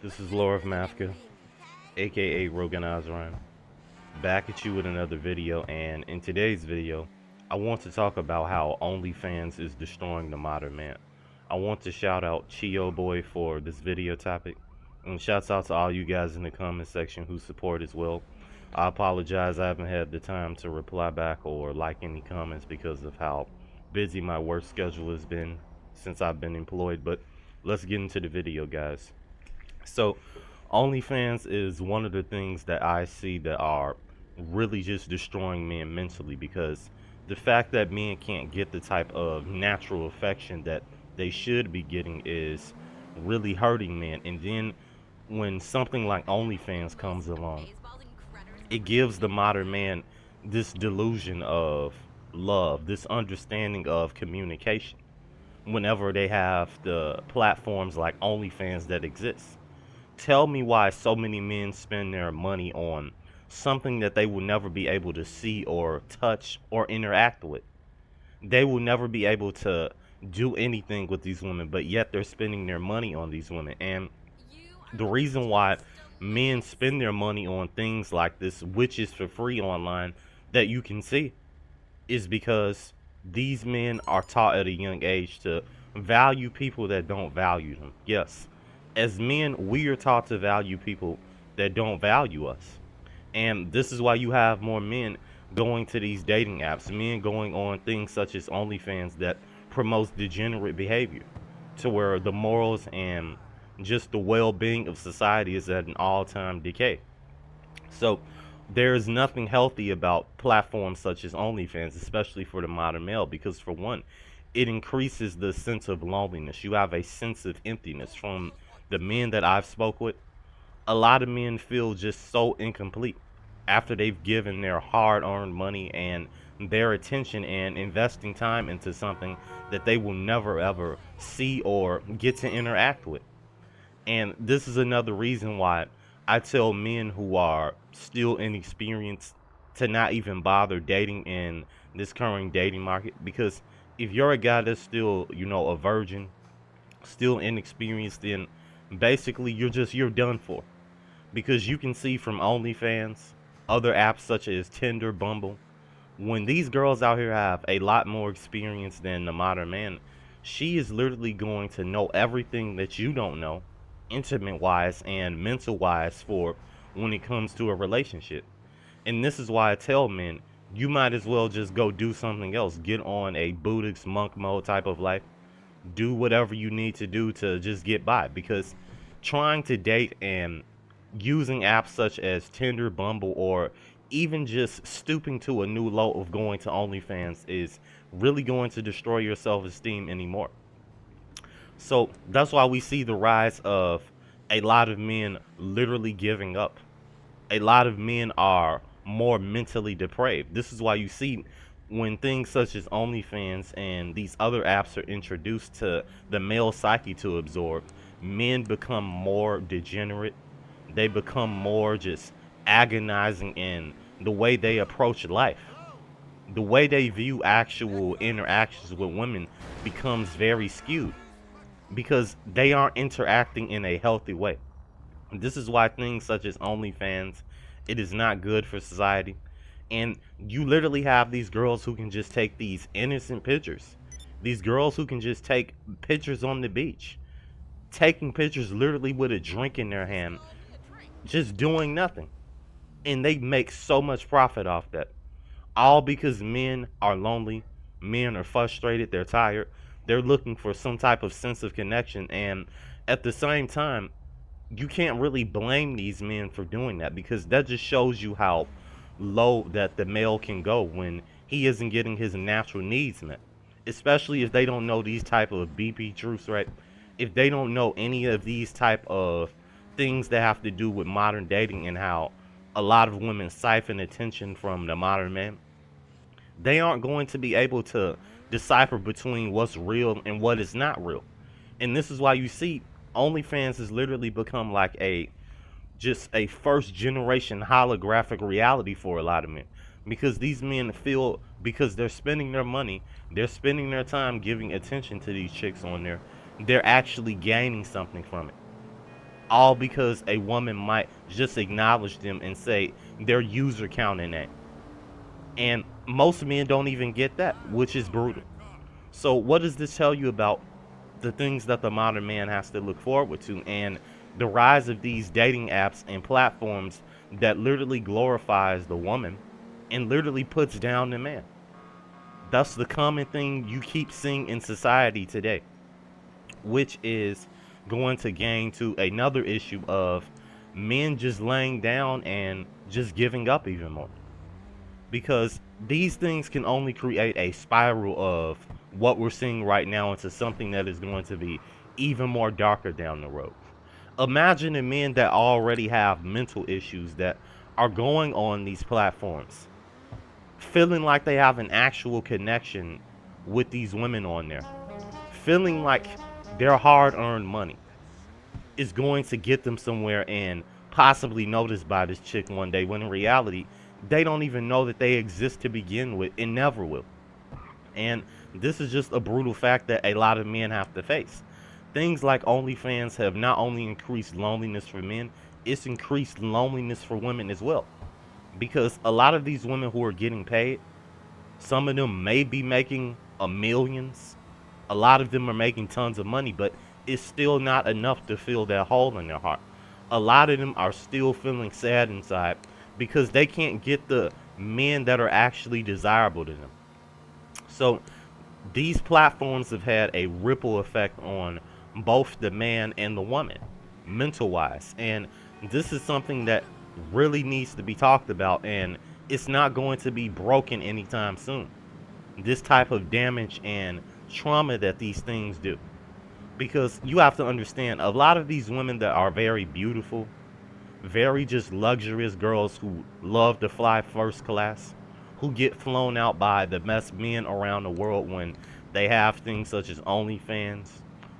This is Laura of Mafka, aka Rogan Azran, back at you with another video. And in today's video, I want to talk about how Onlyfans is destroying the modern man. I want to shout out Chio Boy for this video topic, and shouts out to all you guys in the comment section who support as well. I apologize, I haven't had the time to reply back or like any comments because of how busy my work schedule has been since I've been employed, but let's get into the video, guys. So, OnlyFans is one of the things that I see that are really just destroying men mentally, because the fact that men can't get the type of natural affection that they should be getting is really hurting men. And then when something like OnlyFans comes along, it gives the modern man this delusion of love, this understanding of communication whenever they have the platforms like OnlyFans that exist. Tell me why so many men spend their money on something that they will never be able to see or touch or interact with. They will never be able to do anything with these women, but yet they're spending their money on these women. And the reason why men spend their money on things like this, which is for free online, that you can see, is because these men are taught at a young age to value people that don't value them. Yes, as men, we are taught to value people that don't value us. And this is why you have more men going to these dating apps, men going on things such as OnlyFans that promotes degenerate behavior, to where the morals and just the well-being of society is at an all-time decay. So there is nothing healthy about platforms such as OnlyFans, especially for the modern male, because for one, it increases the sense of loneliness. You have a sense of emptiness. From the men that I've spoke with, a lot of men feel just so incomplete after they've given their hard-earned money and their attention and investing time into something that they will never ever see or get to interact with. And this is another reason why I tell men who are still inexperienced to not even bother dating in this current dating market. Because if you're a guy that's still, a virgin, still inexperienced, then basically you're done for. Because you can see from OnlyFans, other apps such as Tinder, Bumble, when these girls out here have a lot more experience than the modern man, she is literally going to know everything that you don't know, intimate wise and mental wise, for when it comes to a relationship. And this is why I tell men, you might as well just go do something else. Get on a Buddhist monk mode type of life. Do whatever you need to do to just get by, because trying to date and using apps such as Tinder, Bumble, or even just stooping to a new low of going to OnlyFans is really going to destroy your self-esteem anymore. So that's why we see the rise of a lot of men literally giving up. A lot of men are more mentally depraved. This is why you see when things such as OnlyFans and these other apps are introduced to the male psyche to absorb, men become more degenerate. They become more just agonizing in the way they approach life. The way they view actual interactions with women becomes very skewed, because they aren't interacting in a healthy way. This is why things such as OnlyFans, it is not good for society. And you literally have these girls who can just take these innocent pictures. These girls who can just take pictures on the beach, taking pictures literally with a drink in their hand, just doing nothing. And they make so much profit off that. All because men are lonely, men are frustrated, they're tired, they're looking for some type of sense of connection. And at the same time, you can't really blame these men for doing that, because that just shows you how low that the male can go when he isn't getting his natural needs met. Especially if they don't know these type of BP truths, right? If they don't know any of these type of things that have to do with modern dating and how a lot of women siphon attention from the modern man, they aren't going to be able to decipher between what's real and what is not real. And this is why you see OnlyFans has literally become like a just a first generation holographic reality for a lot of men, because these men feel, because they're spending their money, they're spending their time giving attention to these chicks on there, they're actually gaining something from it. all because a woman might just acknowledge them and say their user count in that. And most men don't even get that, which is brutal. So what does this tell you about the things that the modern man has to look forward to, and the rise of these dating apps and platforms that literally glorifies the woman and literally puts down the man? That's the common thing you keep seeing in society today, which is going to gain to another issue of men just laying down and just giving up even more, because these things can only create a spiral of what we're seeing right now into something that is going to be even more darker down the road. Imagine the men that already have mental issues that are going on these platforms, feeling like they have an actual connection with these women on there, feeling like their hard earned money is going to get them somewhere and possibly noticed by this chick one day, when in reality they don't even know that they exist to begin with and never will. And this is just a brutal fact that a lot of men have to face. Things like OnlyFans have not only increased loneliness for men, it's increased loneliness for women as well, because a lot of these women who are getting paid, some of them may be making a millions. A lot of them are making tons of money, but it's still not enough to fill that hole in their heart. A lot of them are still feeling sad inside because they can't get the men that are actually desirable to them. So these platforms have had a ripple effect on both the man and the woman, mental wise. And this is something that really needs to be talked about, and it's not going to be broken anytime soon. This type of damage and trauma that these things do. Because you have to understand, a lot of these women that are very beautiful, very just luxurious girls who love to fly first class, who get flown out by the best men around the world when they have things such as OnlyFans,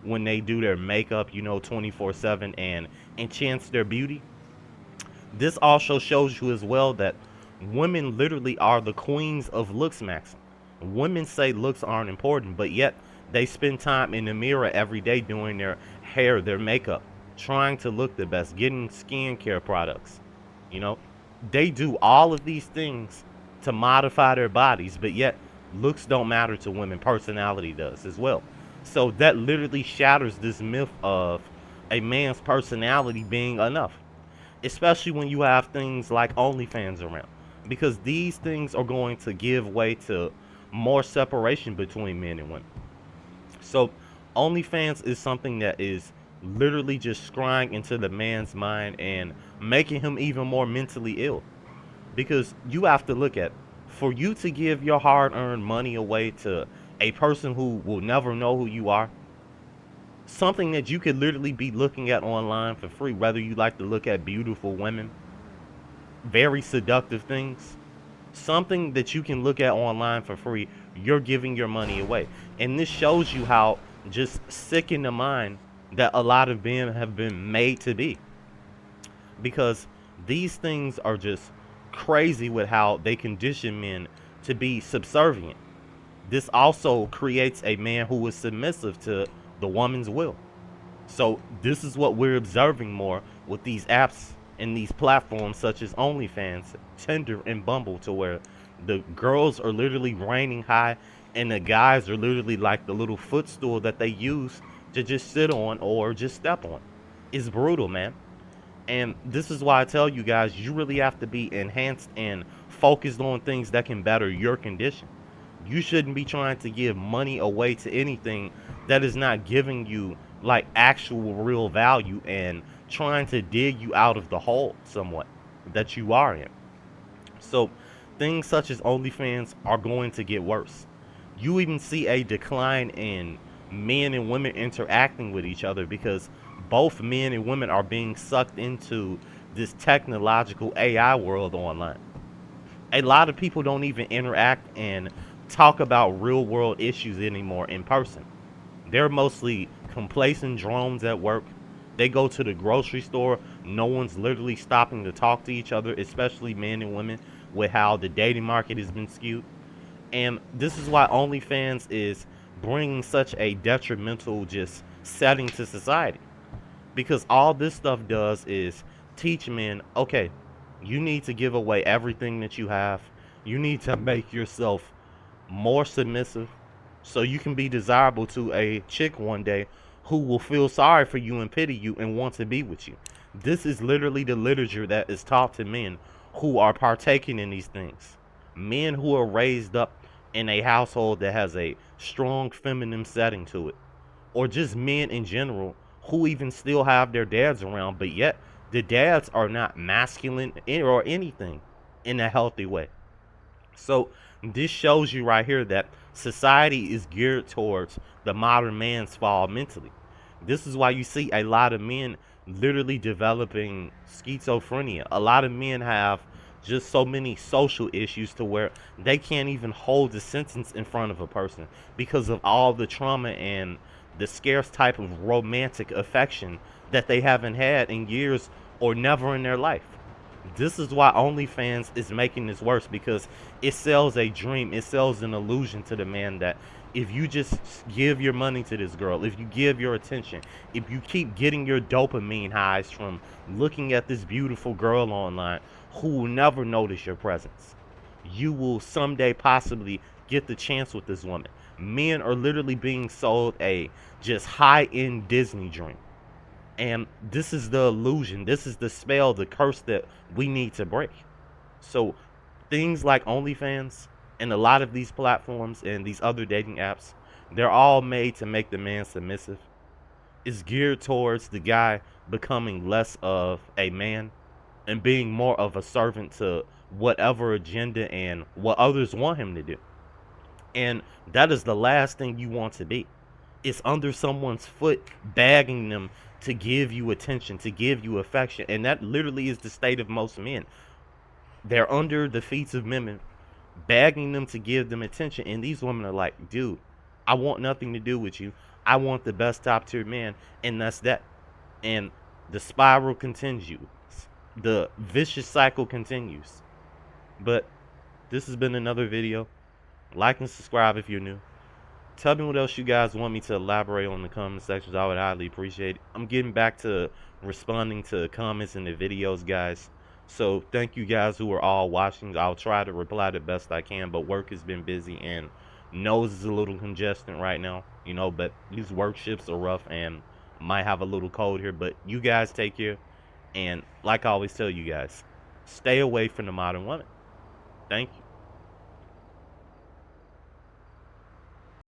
when they do their makeup, 24/7 and enchants their beauty. This also shows you as well that women literally are the queens of looks maxim. Women say looks aren't important, but yet they spend time in the mirror every day doing their hair, their makeup, trying to look the best, getting skincare products. You know, they do all of these things to modify their bodies, but yet looks don't matter to women. Personality does as well. So that literally shatters this myth of a man's personality being enough, especially when you have things like OnlyFans around, because these things are going to give way to more separation between men and women. So OnlyFans is something that is literally just scrying into the man's mind and making him even more mentally ill, because you have to look at, for you to give your hard-earned money away to a person who will never know who you are, something that you could literally be looking at online for free, whether you like to look at beautiful women, very seductive things, something that you can look at online for free, you're giving your money away. And this shows you how just sick in the mind that a lot of men have been made to be, because these things are just crazy with how they condition men to be subservient. This also creates a man who is submissive to the woman's will. So this is what we're observing more with these apps and these platforms such as OnlyFans, Tinder, and Bumble, to where the girls are literally reigning high and the guys are literally like the little footstool that they use to just sit on or just step on. It's brutal, man. And this is why I tell you guys, you really have to be enhanced and focused on things that can better your condition. You shouldn't be trying to give money away to anything that is not giving you like actual real value and trying to dig you out of the hole somewhat that you are in. So things such as OnlyFans are going to get worse. You even see a decline in men and women interacting with each other, because both men and women are being sucked into this technological AI world online. A lot of people don't even interact and talk about real world issues anymore in person. They're mostly complacent drones at work. They go to the grocery store. No one's literally stopping to talk to each other, especially men and women, with how the dating market has been skewed. And this is why OnlyFans is bringing such a detrimental just setting to society. Because all this stuff does is teach men, okay, you need to give away everything that you have. You need to make yourself more submissive so you can be desirable to a chick one day who will feel sorry for you and pity you and want to be with you. This is literally the literature that is taught to men who are partaking in these things. Men who are raised up in a household that has a strong feminine setting to it, or just men in general who even still have their dads around, but yet the dads are not masculine or anything in a healthy way. So this shows you right here that society is geared towards the modern man's fall mentally. This is why you see a lot of men literally developing schizophrenia. A lot of men have just so many social issues to where they can't even hold a sentence in front of a person because of all the trauma and the scarce type of romantic affection that they haven't had in years or never in their life. This is why OnlyFans is making this worse, because it sells a dream, it sells an illusion to the man that if you just give your money to this girl, if you give your attention, if you keep getting your dopamine highs from looking at this beautiful girl online who will never notice your presence, you will someday possibly get the chance with this woman. Men are literally being sold a just high-end Disney dream. And this is the illusion, this is the spell, the curse that we need to break. So things like OnlyFans and a lot of these platforms and these other dating apps, they're all made to make the man submissive. It's geared towards the guy becoming less of a man and being more of a servant to whatever agenda and what others want him to do. And that is the last thing you want to be. It's under someone's foot, begging them to give you attention, to give you affection. And that literally is the state of most men. They're under the feet of women, begging them to give them attention. And these women are like, dude, I want nothing to do with you. I want the best top tier man. And that's that. And the spiral continues. The vicious cycle continues. But this has been another video. Like and subscribe if you're new. Tell me what else you guys want me to elaborate on in the comment sections. I would highly appreciate it. I'm getting back to responding to comments in the videos, guys. So thank you guys who are all watching. I'll try to reply the best I can, but work has been busy and nose is a little congested right now, you know, but these work shifts are rough and might have a little cold here. But you guys take care. And like I always tell you guys, stay away from the modern woman. Thank you.